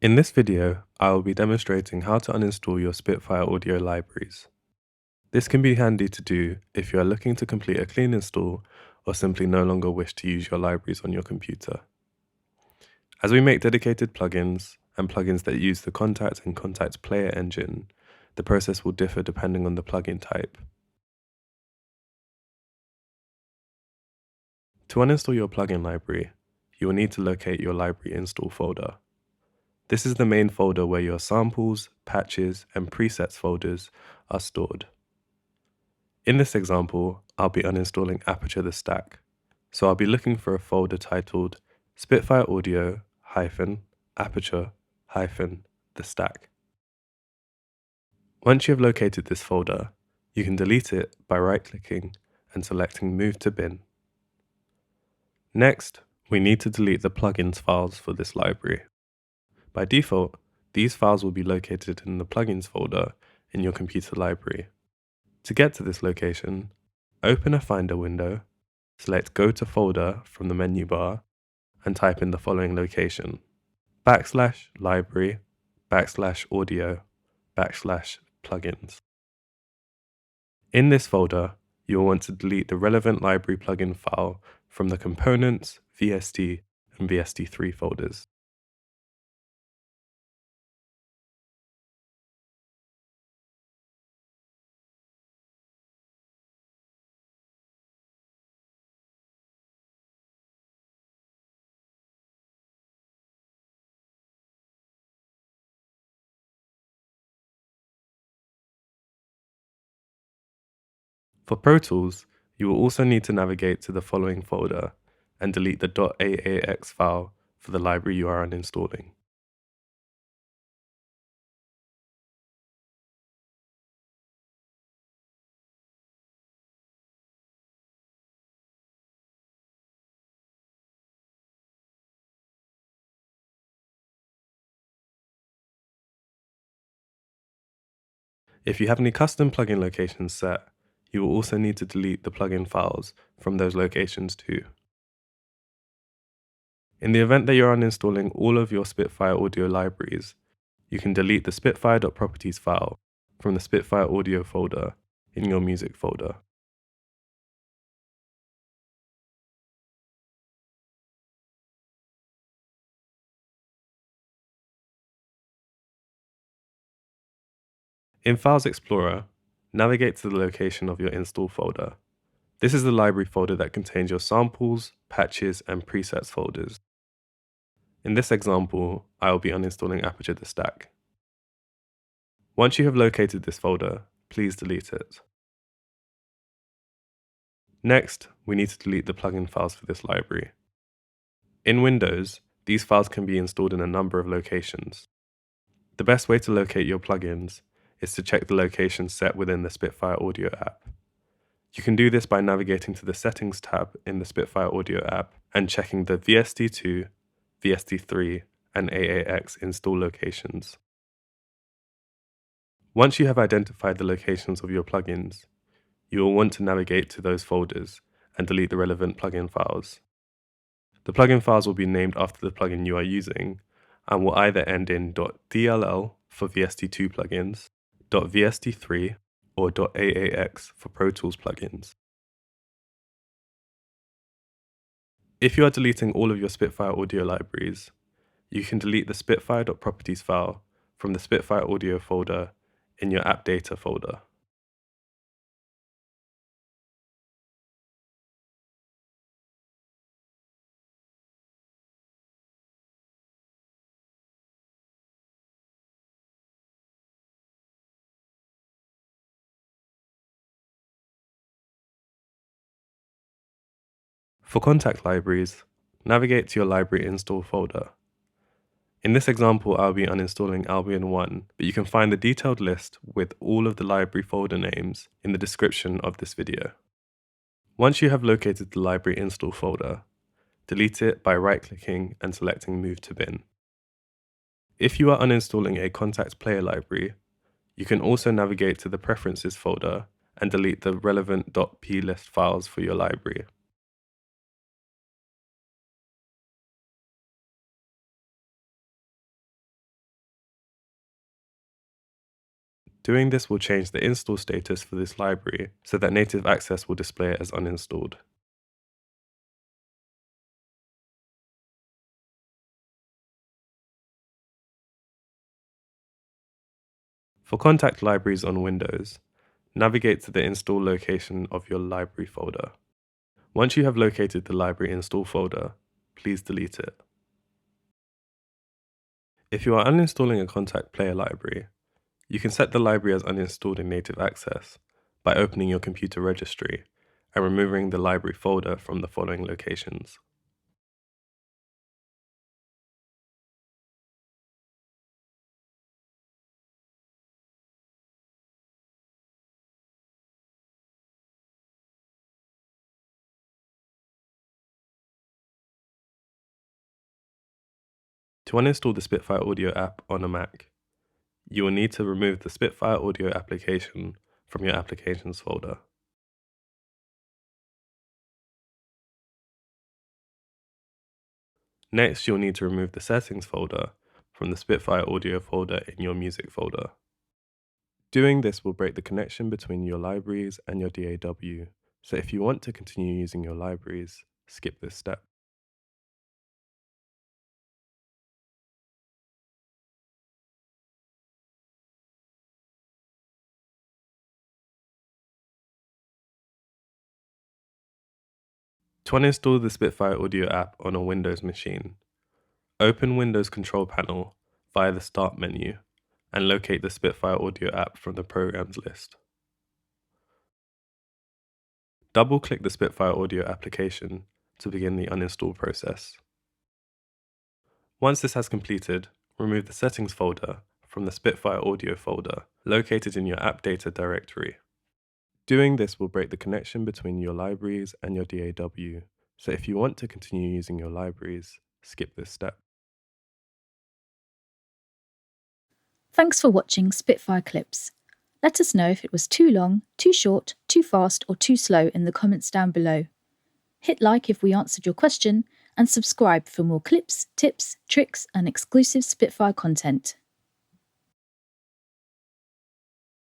In this video, I will be demonstrating how to uninstall your Spitfire audio libraries. This can be handy to do if you are looking to complete a clean install or simply no longer wish to use your libraries on your computer. As we make dedicated plugins and plugins that use the Kontakt and Kontakt Player engine, the process will differ depending on the plugin type. To uninstall your plugin library, you will need to locate your library install folder. This is the main folder where your samples, patches, and presets folders are stored. In this example, I'll be uninstalling Aperture the Stack, so I'll be looking for a folder titled Spitfire Audio Aperture the Stack. Once you have located this folder, you can delete it by right-clicking and selecting Move to Bin. Next, we need to delete the plugins files for this library. By default, these files will be located in the plugins folder in your computer library. To get to this location, open a Finder window, select Go to Folder from the menu bar, and type in the following location: /library /audio /plugins. In this folder, you will want to delete the relevant library plugin file from the Components, VST, and VST3 folders. For Pro Tools, you will also need to navigate to the following folder and delete the .aax file for the library you are uninstalling. If you have any custom plugin locations set, you will also need to delete the plugin files from those locations too. In the event that you're uninstalling all of your Spitfire audio libraries, you can delete the spitfire.properties file from the Spitfire audio folder in your music folder. In Files Explorer, navigate to the location of your install folder. This is the library folder that contains your samples, patches, and presets folders. In this example, I will be uninstalling Aperture the Stack. Once you have located this folder, please delete it. Next, we need to delete the plugin files for this library. In Windows, these files can be installed in a number of locations. The best way to locate your plugins is to check the location set within the Spitfire Audio App. You can do this by navigating to the Settings tab in the Spitfire Audio App and checking the VST2, VST3, and AAX install locations. Once you have identified the locations of your plugins, you will want to navigate to those folders and delete the relevant plugin files. The plugin files will be named after the plugin you are using and will either end in .dll for VST2 plugins, .vst3, or .aax for Pro Tools plugins. If you are deleting all of your Spitfire audio libraries, you can delete the spitfire.properties file from the Spitfire audio folder in your app data folder. For Kontakt libraries, navigate to your library install folder. In this example, I'll be uninstalling Albion 1, but you can find the detailed list with all of the library folder names in the description of this video. Once you have located the library install folder, delete it by right-clicking and selecting Move to Bin. If you are uninstalling a Kontakt Player library, you can also navigate to the Preferences folder and delete the relevant .plist files for your library. Doing this will change the install status for this library so that native access will display it as uninstalled. For Kontakt libraries on Windows, navigate to the install location of your library folder. Once you have located the library install folder, please delete it. If you are uninstalling a Kontakt player library, you can set the library as uninstalled in native access by opening your computer registry and removing the library folder from the following locations. To uninstall the Spitfire Audio app on a Mac, you will need to remove the Spitfire Audio Application from your Applications folder. Next, you'll need to remove the Settings folder from the Spitfire Audio folder in your Music folder. Doing this will break the connection between your libraries and your DAW, so if you want to continue using your libraries, skip this step. To uninstall the Spitfire Audio app on a Windows machine, open Windows Control Panel via the Start menu and locate the Spitfire Audio app from the Programs list. Double-click the Spitfire Audio application to begin the uninstall process. Once this has completed, remove the Settings folder from the Spitfire Audio folder located in your App Data directory. Doing this will break the connection between your libraries and your DAW, so if you want to continue using your libraries, skip this step. Thanks for watching Spitfire Clips. Let us know if it was too long, too short, too fast, or too slow in the comments down below. Hit like if we answered your question, and subscribe for more clips, tips, tricks, and exclusive Spitfire content.